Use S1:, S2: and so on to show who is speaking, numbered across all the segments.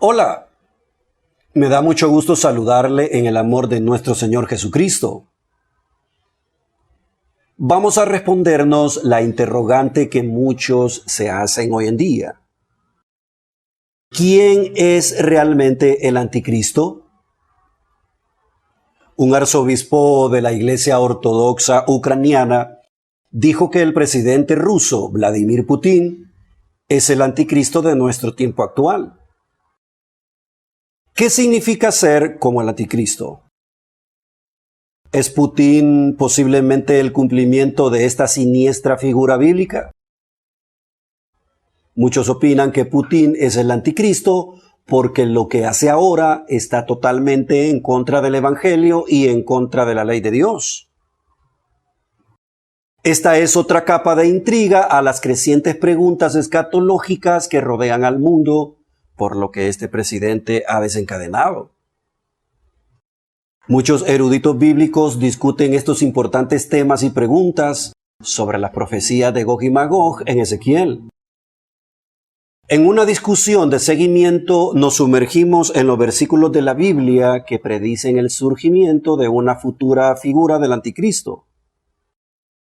S1: Hola, me da mucho gusto saludarle en el amor de nuestro Señor Jesucristo. Vamos a respondernos la interrogante que muchos se hacen hoy en día. ¿Quién es realmente el anticristo? Un arzobispo de la Iglesia Ortodoxa Ucraniana dijo que el presidente ruso, Vladimir Putin, es el anticristo de nuestro tiempo actual. ¿Qué significa ser como el anticristo? ¿Es Putin posiblemente el cumplimiento de esta siniestra figura bíblica? Muchos opinan que Putin es el anticristo porque lo que hace ahora está totalmente en contra del Evangelio y en contra de la ley de Dios. Esta es otra capa de intriga a las crecientes preguntas escatológicas que rodean al mundo por lo que este presidente ha desencadenado. Muchos eruditos bíblicos discuten estos importantes temas y preguntas sobre las profecías de Gog y Magog en Ezequiel. En una discusión de seguimiento nos sumergimos en los versículos de la Biblia que predicen el surgimiento de una futura figura del anticristo.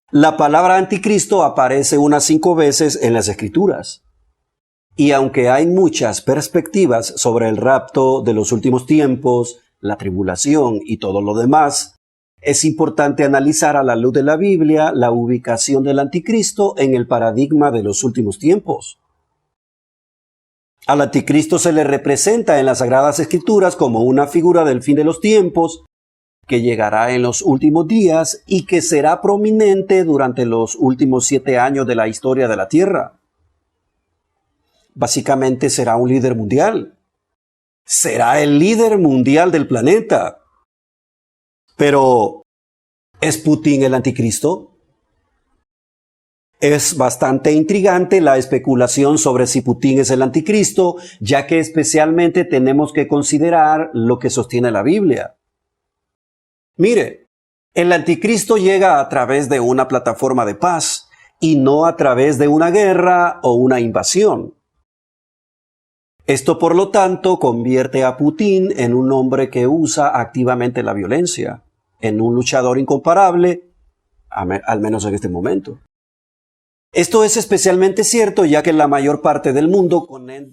S1: La palabra anticristo aparece unas 5 veces en las Escrituras. Y aunque hay muchas perspectivas sobre el rapto de los últimos tiempos, la tribulación y todo lo demás, es importante analizar a la luz de la Biblia la ubicación del anticristo en el paradigma de los últimos tiempos. Al anticristo se le representa en las Sagradas Escrituras como una figura del fin de los tiempos, que llegará en los últimos días y que será prominente durante los últimos 7 años de la historia de la Tierra. Básicamente será un líder mundial. Será el líder mundial del planeta. Pero, ¿es Putin el anticristo? Es bastante intrigante la especulación sobre si Putin es el anticristo, ya que especialmente tenemos que considerar lo que sostiene la Biblia. Mire, el anticristo llega a través de una plataforma de paz y no a través de una guerra o una invasión. Esto, por lo tanto, convierte a Putin en un hombre que usa activamente la violencia, en un luchador incomparable, al menos en este momento. Esto es especialmente cierto ya que la mayor parte del mundo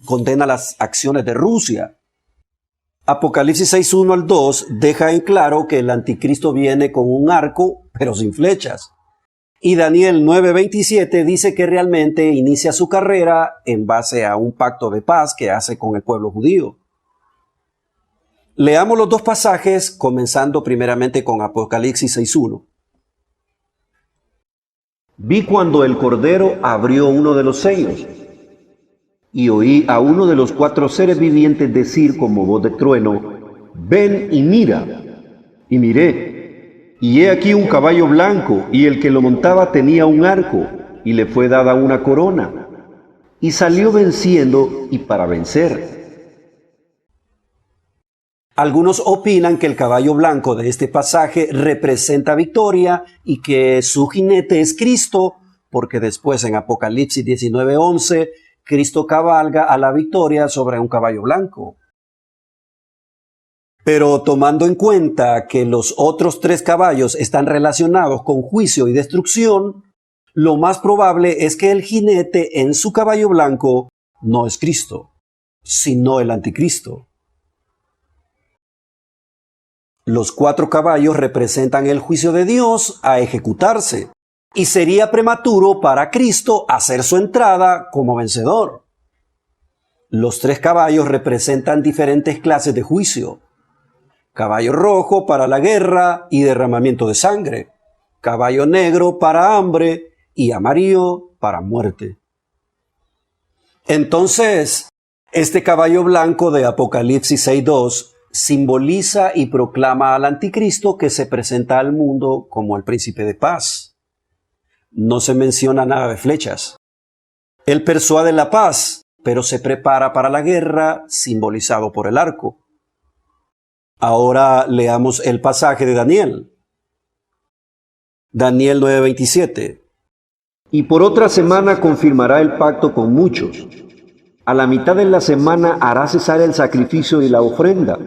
S1: condena las acciones de Rusia. Apocalipsis 6:1 al 2 deja en claro que el anticristo viene con un arco, pero sin flechas. Y Daniel 9:27 dice que realmente inicia su carrera en base a un pacto de paz que hace con el pueblo judío. Leamos los 2 pasajes, comenzando primeramente con Apocalipsis 6:1. Vi cuando el Cordero abrió uno de los sellos, y oí a uno de los 4 seres vivientes decir como voz de trueno: ven y mira. Y miré, y he aquí un caballo blanco, y el que lo montaba tenía un arco, y le fue dada una corona, y salió venciendo y para vencer. Algunos opinan que el caballo blanco de este pasaje representa victoria y que su jinete es Cristo, porque después en Apocalipsis 19:11, Cristo cabalga a la victoria sobre un caballo blanco. Pero tomando en cuenta que los otros 3 caballos están relacionados con juicio y destrucción, lo más probable es que el jinete en su caballo blanco no es Cristo, sino el anticristo. Los 4 caballos representan el juicio de Dios a ejecutarse, y sería prematuro para Cristo hacer su entrada como vencedor. Los 3 caballos representan diferentes clases de juicio. Caballo rojo para la guerra y derramamiento de sangre. Caballo negro para hambre y amarillo para muerte. Entonces, este caballo blanco de Apocalipsis 6:2 simboliza y proclama al anticristo que se presenta al mundo como el príncipe de paz. No se menciona nada de flechas. Él persuade la paz, pero se prepara para la guerra, simbolizado por el arco. Ahora leamos el pasaje de Daniel. Daniel 9:27. Y por otra semana confirmará el pacto con muchos, A la mitad de la semana hará cesar el sacrificio y la ofrenda.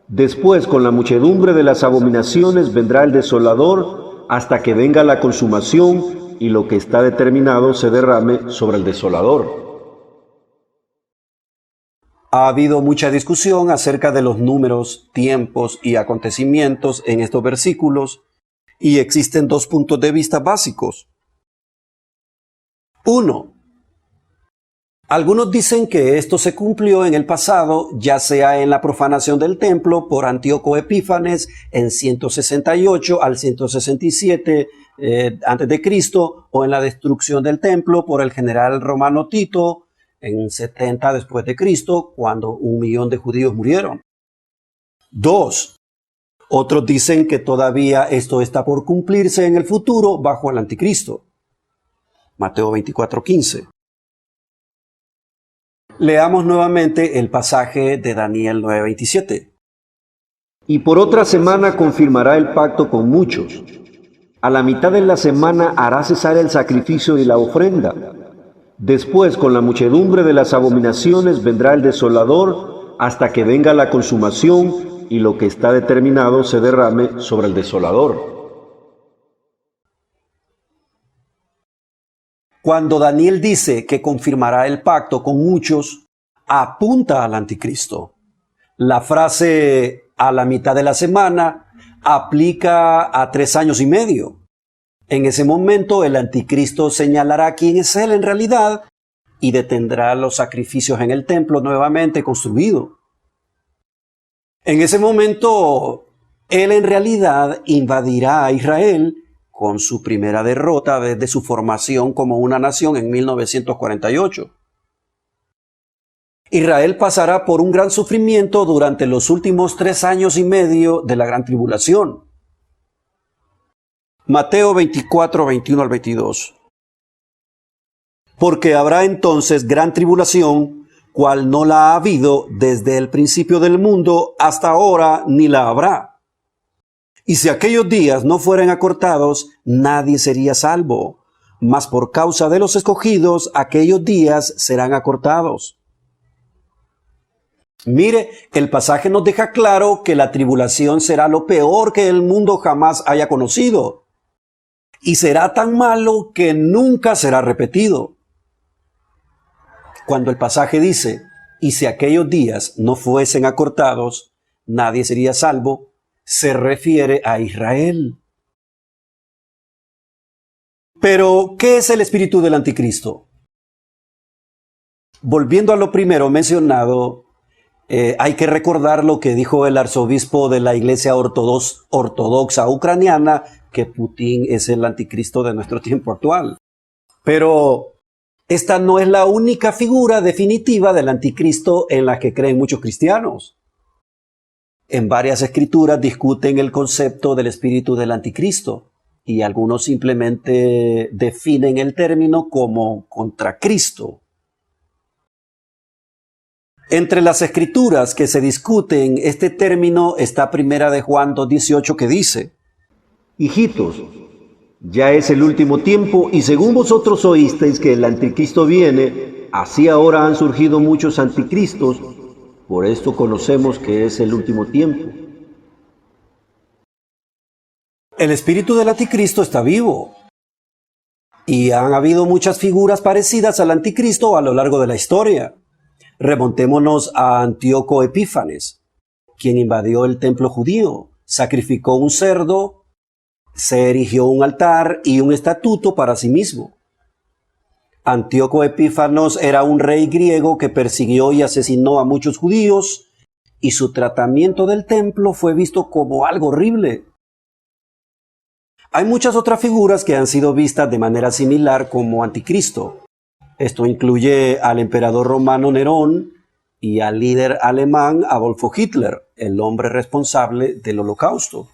S1: Después, con la muchedumbre de las abominaciones, vendrá el desolador hasta que venga la consumación y lo que está determinado se derrame sobre el desolador. Ha habido mucha discusión acerca de los números, tiempos y acontecimientos en estos versículos y existen dos puntos de vista básicos. 1. Algunos dicen que esto se cumplió en el pasado, ya sea en la profanación del templo por Antíoco Epífanes en 168 al 167 a.C. o en la destrucción del templo por el general romano Tito en 70 después de Cristo, cuando 1.000.000 de judíos murieron. 2. Otros dicen que todavía esto está por cumplirse en el futuro bajo el anticristo. Mateo 24:15. Leamos nuevamente el pasaje de Daniel 9:27. Y por otra semana confirmará el pacto con muchos. A la mitad de la semana hará cesar el sacrificio y la ofrenda. Después, con la muchedumbre de las abominaciones, vendrá el desolador hasta que venga la consumación y lo que está determinado se derrame sobre el desolador. Cuando Daniel dice que confirmará el pacto con muchos, apunta al anticristo. La frase a la mitad de la semana aplica a 3 años y medio. En ese momento el anticristo señalará quién es él en realidad y detendrá los sacrificios en el templo nuevamente construido. En ese momento él en realidad invadirá a Israel con su primera derrota desde su formación como una nación en 1948. Israel pasará por un gran sufrimiento durante los últimos 3 años y medio de la gran tribulación. Mateo 24, 21 al 22. Porque habrá entonces gran tribulación, cual no la ha habido desde el principio del mundo hasta ahora, ni la habrá. Y si aquellos días no fueran acortados, nadie sería salvo. Mas por causa de los escogidos, aquellos días serán acortados. Mire, el pasaje nos deja claro que la tribulación será lo peor que el mundo jamás haya conocido. Y será tan malo que nunca será repetido. Cuando el pasaje dice, y si aquellos días no fuesen acortados, nadie sería salvo, se refiere a Israel. Pero, ¿qué es el espíritu del anticristo? Volviendo a lo primero mencionado, hay que recordar lo que dijo el arzobispo de la Iglesia Ortodoxa Ucraniana, que Putin es el anticristo de nuestro tiempo actual. Pero esta no es la única figura definitiva del anticristo en la que creen muchos cristianos. En varias escrituras discuten el concepto del espíritu del anticristo y algunos simplemente definen el término como contra Cristo. Entre las escrituras que se discuten este término está Primera de Juan 2:18 que dice: Hijitos, ya es el último tiempo y según vosotros oísteis que el anticristo viene, así ahora han surgido muchos anticristos. Por esto conocemos que es el último tiempo. El espíritu del anticristo está vivo. Y han habido muchas figuras parecidas al anticristo a lo largo de la historia. Remontémonos a Antíoco Epífanes, quien invadió el templo judío, sacrificó un cerdo, se erigió un altar y un estatuto para sí mismo. Antíoco Epífanes era un rey griego que persiguió y asesinó a muchos judíos, y su tratamiento del templo fue visto como algo horrible. Hay muchas otras figuras que han sido vistas de manera similar como anticristo. Esto incluye al emperador romano Nerón y al líder alemán Adolfo Hitler, el hombre responsable del Holocausto.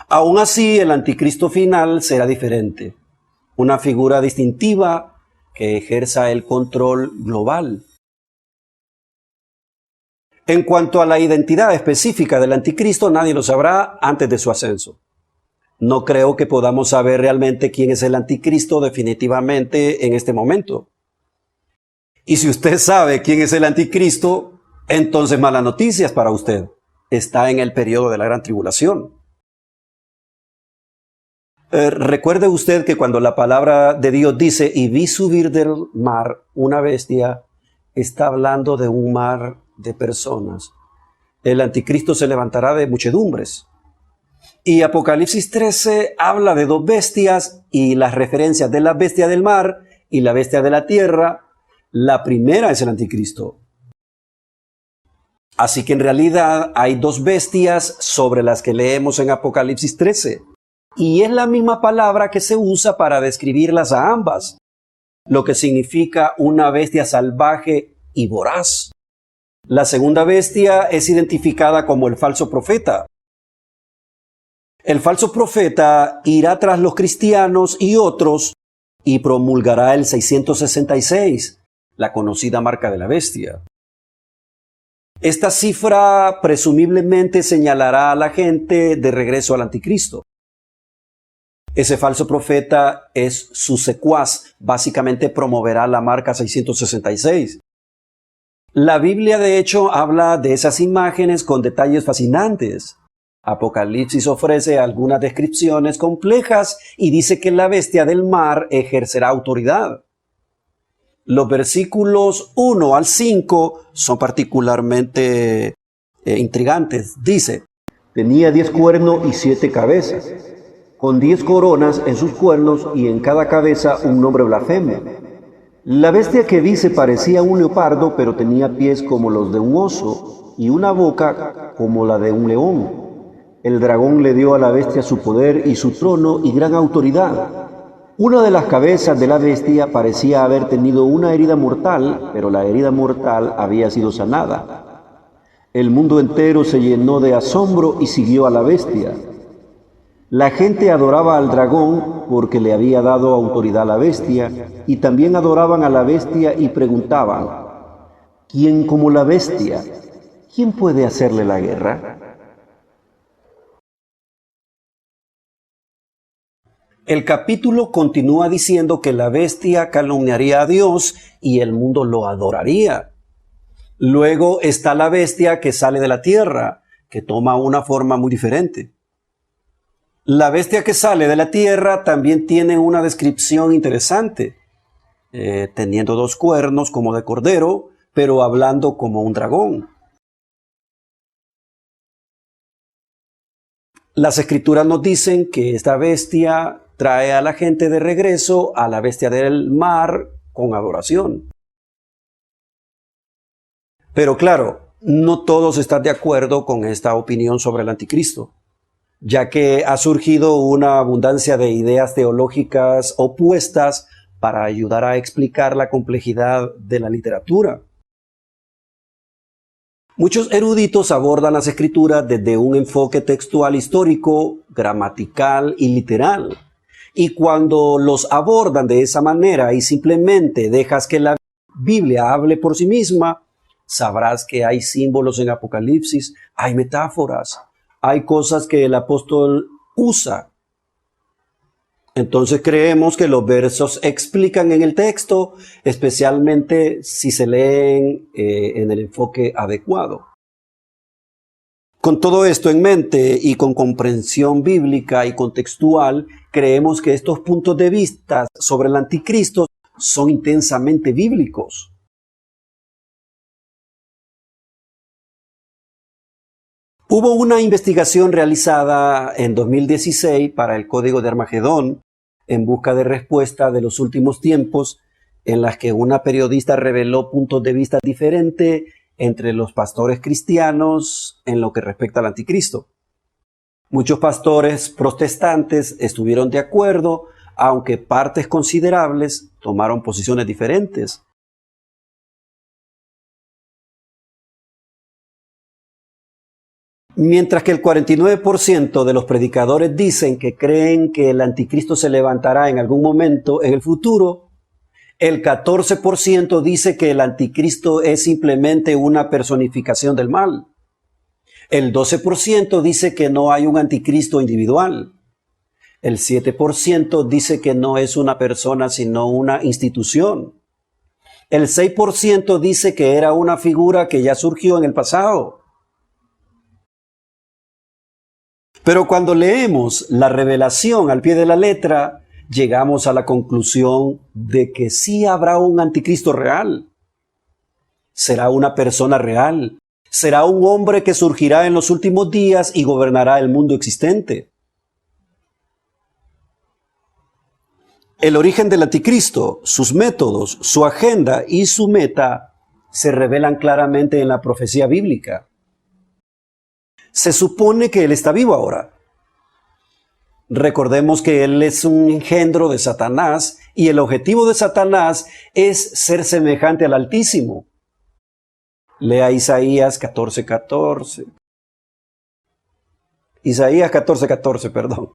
S1: Aún así, el anticristo final será diferente. Una figura distintiva que ejerza el control global. En cuanto a la identidad específica del anticristo, nadie lo sabrá antes de su ascenso. No creo que podamos saber realmente quién es el anticristo definitivamente en este momento. Y si usted sabe quién es el anticristo, entonces malas noticias para usted. Está en el periodo de la gran tribulación. Recuerde usted que cuando la palabra de Dios dice, y vi subir del mar una bestia, está hablando de un mar de personas. El anticristo se levantará de muchedumbres. Y Apocalipsis 13 habla de dos bestias y las referencias de la bestia del mar y la bestia de la tierra. La primera es el anticristo. Así que en realidad hay dos bestias sobre las que leemos en Apocalipsis 13. Y es la misma palabra que se usa para describirlas a ambas, lo que significa una bestia salvaje y voraz. La segunda bestia es identificada como el falso profeta. El falso profeta irá tras los cristianos y otros y promulgará el 666, la conocida marca de la bestia. Esta cifra presumiblemente señalará a la gente de regreso al anticristo. Ese falso profeta es su secuaz, básicamente promoverá la marca 666. La Biblia de hecho habla de esas imágenes con detalles fascinantes. Apocalipsis ofrece algunas descripciones complejas y dice que la bestia del mar ejercerá autoridad. Los versículos 1 al 5 son particularmente intrigantes. Dice, tenía 10 cuernos y 7 cabezas, con 10 coronas en sus cuernos y en cada cabeza un nombre blasfemo. La bestia que vi se parecía a un leopardo, pero tenía pies como los de un oso y una boca como la de un león. El dragón le dio a la bestia su poder y su trono y gran autoridad. Una de las cabezas de la bestia parecía haber tenido una herida mortal, pero la herida mortal había sido sanada. El mundo entero se llenó de asombro y siguió a la bestia. La gente adoraba al dragón porque le había dado autoridad a la bestia, y también adoraban a la bestia y preguntaban, ¿quién como la bestia? ¿Quién puede hacerle la guerra? El capítulo continúa diciendo que la bestia calumniaría a Dios y el mundo lo adoraría. Luego está la bestia que sale de la tierra, que toma una forma muy diferente. La bestia que sale de la tierra también tiene una descripción interesante, teniendo 2 cuernos como de cordero, pero hablando como un dragón. Las escrituras nos dicen que esta bestia trae a la gente de regreso a la bestia del mar con adoración. Pero claro, no todos están de acuerdo con esta opinión sobre el anticristo, ya que ha surgido una abundancia de ideas teológicas opuestas para ayudar a explicar la complejidad de la literatura. Muchos eruditos abordan las escrituras desde un enfoque textual histórico, gramatical y literal. Y cuando los abordan de esa manera y simplemente dejas que la Biblia hable por sí misma, sabrás que hay símbolos en Apocalipsis, hay metáforas, hay cosas que el apóstol usa. Entonces creemos que los versos explican en el texto, especialmente si se leen en el enfoque adecuado. Con todo esto en mente y con comprensión bíblica y contextual, creemos que estos puntos de vista sobre el anticristo son intensamente bíblicos. Hubo una investigación realizada en 2016 para el Código de Armagedón en busca de respuesta de los últimos tiempos, en las que una periodista reveló puntos de vista diferentes entre los pastores cristianos en lo que respecta al anticristo. Muchos pastores protestantes estuvieron de acuerdo, aunque partes considerables tomaron posiciones diferentes. Mientras que el 49% de los predicadores dicen que creen que el anticristo se levantará en algún momento en el futuro, el 14% dice que el anticristo es simplemente una personificación del mal. El 12% dice que no hay un anticristo individual. El 7% dice que no es una persona sino una institución. El 6% dice que era una figura que ya surgió en el pasado. Pero cuando leemos la revelación al pie de la letra, llegamos a la conclusión de que sí habrá un anticristo real. Será una persona real. Será un hombre que surgirá en los últimos días y gobernará el mundo existente. El origen del anticristo, sus métodos, su agenda y su meta se revelan claramente en la profecía bíblica. Se supone que él está vivo ahora. Recordemos que él es un engendro de Satanás y el objetivo de Satanás es ser semejante al Altísimo. Lea Isaías 14:14. Isaías 14:14, perdón.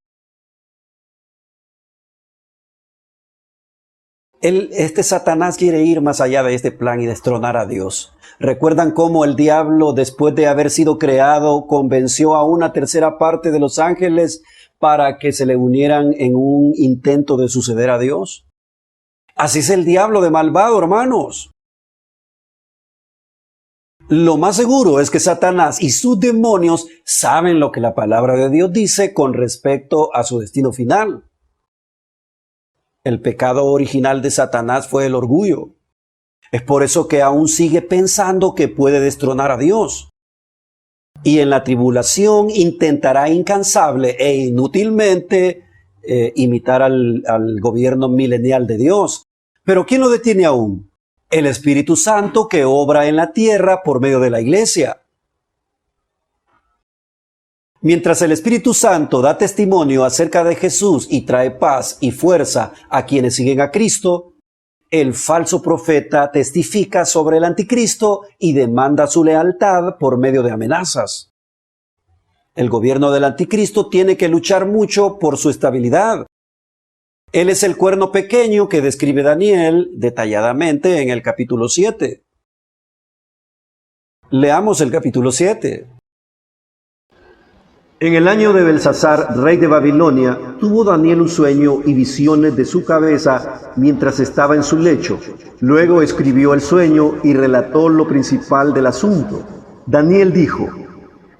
S1: Este Satanás quiere ir más allá de este plan y destronar a Dios. ¿Recuerdan cómo el diablo, después de haber sido creado, convenció a una tercera parte de los ángeles para que se le unieran en un intento de suceder a Dios? Así es el diablo de malvado, hermanos. Lo más seguro es que Satanás y sus demonios saben lo que la palabra de Dios dice con respecto a su destino final. El pecado original de Satanás fue el orgullo. Es por eso que aún sigue pensando que puede destronar a Dios. Y en la tribulación intentará incansable e inútilmente imitar al gobierno milenial de Dios. Pero ¿quién lo detiene aún? El Espíritu Santo que obra en la tierra por medio de la iglesia. Mientras el Espíritu Santo da testimonio acerca de Jesús y trae paz y fuerza a quienes siguen a Cristo, el falso profeta testifica sobre el anticristo y demanda su lealtad por medio de amenazas. El gobierno del anticristo tiene que luchar mucho por su estabilidad. Él es el cuerno pequeño que describe Daniel detalladamente en el capítulo 7. Leamos el capítulo 7.
S2: En el año de Belsasar, rey de Babilonia, tuvo Daniel un sueño y visiones de su cabeza mientras estaba en su lecho. Luego escribió el sueño y relató lo principal del asunto. Daniel dijo: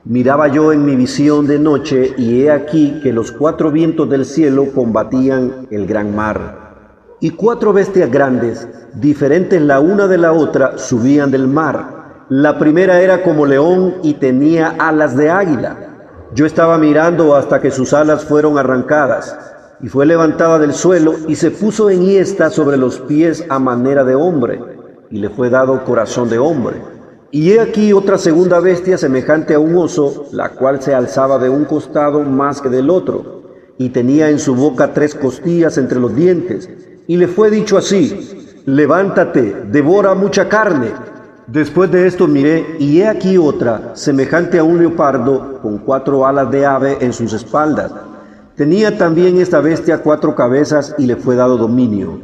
S2: miraba yo en mi visión de noche, y he aquí que los 4 vientos del cielo combatían el gran mar. Y 4 bestias grandes, diferentes la una de la otra, subían del mar. La primera era como león y tenía alas de águila. Yo estaba mirando hasta que sus alas fueron arrancadas, y fue levantada del suelo, y se puso enhiesta sobre los pies a manera de hombre, y le fue dado corazón de hombre. Y he aquí otra segunda bestia semejante a un oso, la cual se alzaba de un costado más que del otro, y tenía en su boca 3 costillas entre los dientes, y le fue dicho así: levántate, devora mucha carne. Después de esto miré, y he aquí otra, semejante a un leopardo, con 4 alas de ave en sus espaldas. Tenía también esta bestia 4 cabezas, y le fue dado dominio.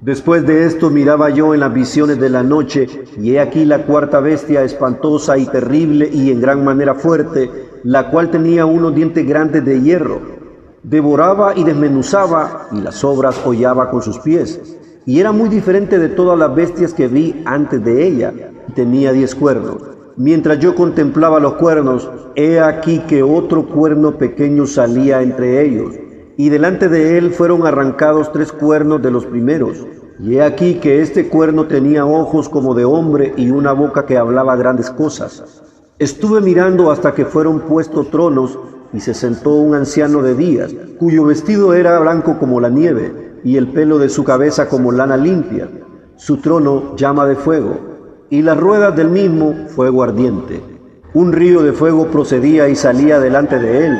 S2: Después de esto miraba yo en las visiones de la noche, y he aquí la 4ª bestia, espantosa y terrible y en gran manera fuerte, la cual tenía unos dientes grandes de hierro. Devoraba y desmenuzaba, y las sobras hollaba con sus pies. Y era muy diferente de todas las bestias que vi antes de ella, y tenía 10 cuernos. Mientras yo contemplaba los cuernos, he aquí que otro cuerno pequeño salía entre ellos, y delante de él fueron arrancados 3 cuernos de los primeros. Y he aquí que este cuerno tenía ojos como de hombre y una boca que hablaba grandes cosas. Estuve mirando hasta que fueron puestos tronos, y se sentó un anciano de días, cuyo vestido era blanco como la nieve, y el pelo de su cabeza como lana limpia. Su trono llama de fuego, y las ruedas del mismo fuego ardiente. Un río de fuego procedía y salía delante de él.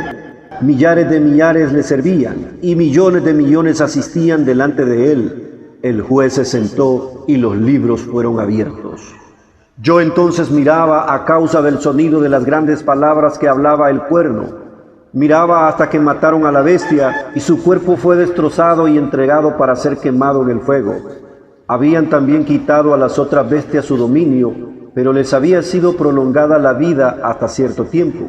S2: Millares de millares le servían, y millones de millones asistían delante de él. El juez se sentó, y los libros fueron abiertos. Yo entonces miraba a causa del sonido de las grandes palabras que hablaba el cuerno. Miraba hasta que mataron a la bestia, y su cuerpo fue destrozado y entregado para ser quemado en el fuego. Habían también quitado a las otras bestias su dominio, pero les había sido prolongada la vida hasta cierto tiempo.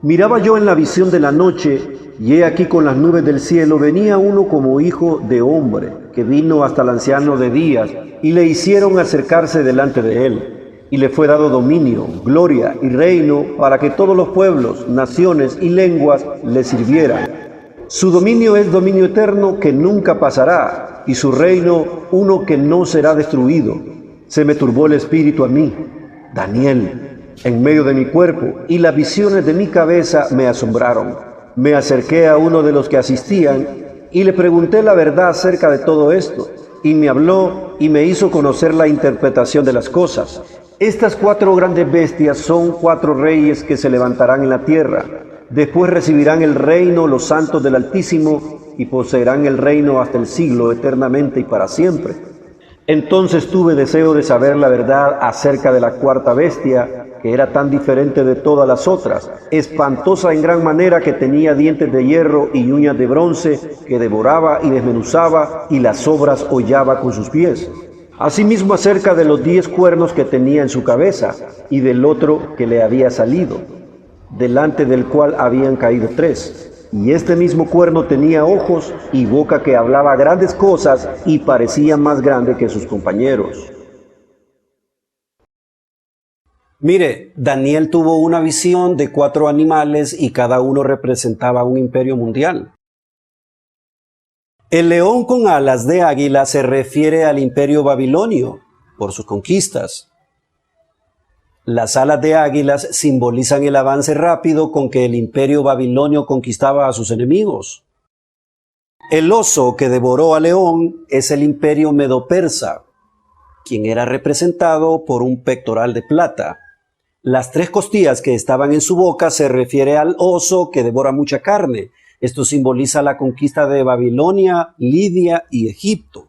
S2: Miraba yo en la visión de la noche, y he aquí con las nubes del cielo venía uno como hijo de hombre. que vino hasta el anciano de días, y le hicieron acercarse delante de él. Y le fue dado dominio, gloria y reino para que todos los pueblos, naciones y lenguas le sirvieran. Su dominio es dominio eterno que nunca pasará, y su reino uno que no será destruido. Se me turbó el espíritu a mí, Daniel, en medio de mi cuerpo, y las visiones de mi cabeza me asombraron. Me acerqué a uno de los que asistían y le pregunté la verdad acerca de todo esto, y me habló y me hizo conocer la interpretación de las cosas. Estas 4 grandes bestias son 4 reyes que se levantarán en la tierra. Después recibirán el reino los santos del Altísimo y poseerán el reino hasta el siglo, eternamente y para siempre. Entonces tuve deseo de saber la verdad acerca de la 4ª bestia, que era tan diferente de todas las otras, espantosa en gran manera, que tenía dientes de hierro y uñas de bronce, que devoraba y desmenuzaba y las obras hollaba con sus pies. Asimismo acerca de los 10 cuernos que tenía en su cabeza y del otro que le había salido, delante del cual habían caído 3. Y este mismo cuerno tenía ojos y boca que hablaba grandes cosas y parecía más grande que sus compañeros.
S1: Mire, Daniel tuvo una visión de 4 animales y cada uno representaba un imperio mundial. El león con alas de águila se refiere al imperio babilonio por sus conquistas. Las alas de águilas simbolizan el avance rápido con que el imperio babilonio conquistaba a sus enemigos. El oso que devoró al león es el imperio medo-persa, quien era representado por un pectoral de plata. Las 3 costillas que estaban en su boca se refiere al oso que devora mucha carne. Esto simboliza la conquista de Babilonia, Lidia y Egipto.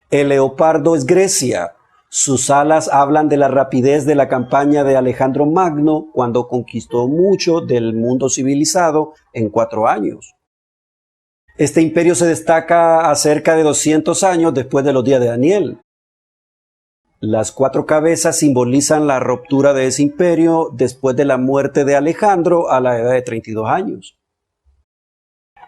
S1: El leopardo es Grecia. Sus alas hablan de la rapidez de la campaña de Alejandro Magno cuando conquistó mucho del mundo civilizado en 4 años. Este imperio se destaca a cerca de 200 años después de los días de Daniel. Las 4 cabezas simbolizan la ruptura de ese imperio después de la muerte de Alejandro a la edad de 32 años.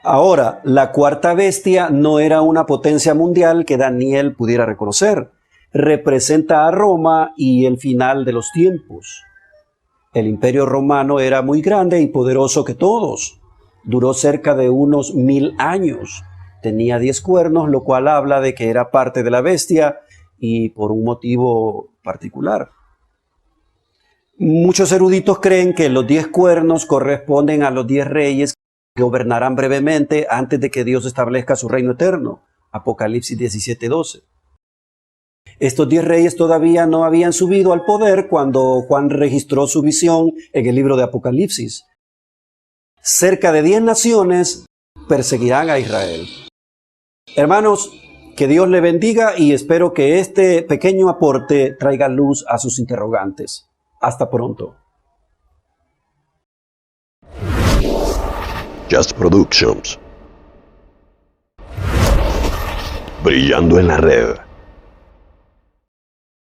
S1: Ahora, la 4ª bestia no era una potencia mundial que Daniel pudiera reconocer. Representa a Roma y el final de los tiempos. El imperio romano era muy grande y poderoso que todos. Duró cerca de unos 1000 años. Tenía 10 cuernos, lo cual habla de que era parte de la bestia y por un motivo particular. Muchos eruditos creen que los 10 cuernos corresponden a los 10 reyes que gobernarán brevemente antes de que Dios establezca su reino eterno. Apocalipsis 17:12. Estos 10 reyes todavía no habían subido al poder cuando Juan registró su visión en el libro de Apocalipsis. Cerca de 10 naciones perseguirán a Israel. Hermanos, que Dios le bendiga y espero que este pequeño aporte traiga luz a sus interrogantes. Hasta pronto.
S3: Just Productions. Brillando en la red.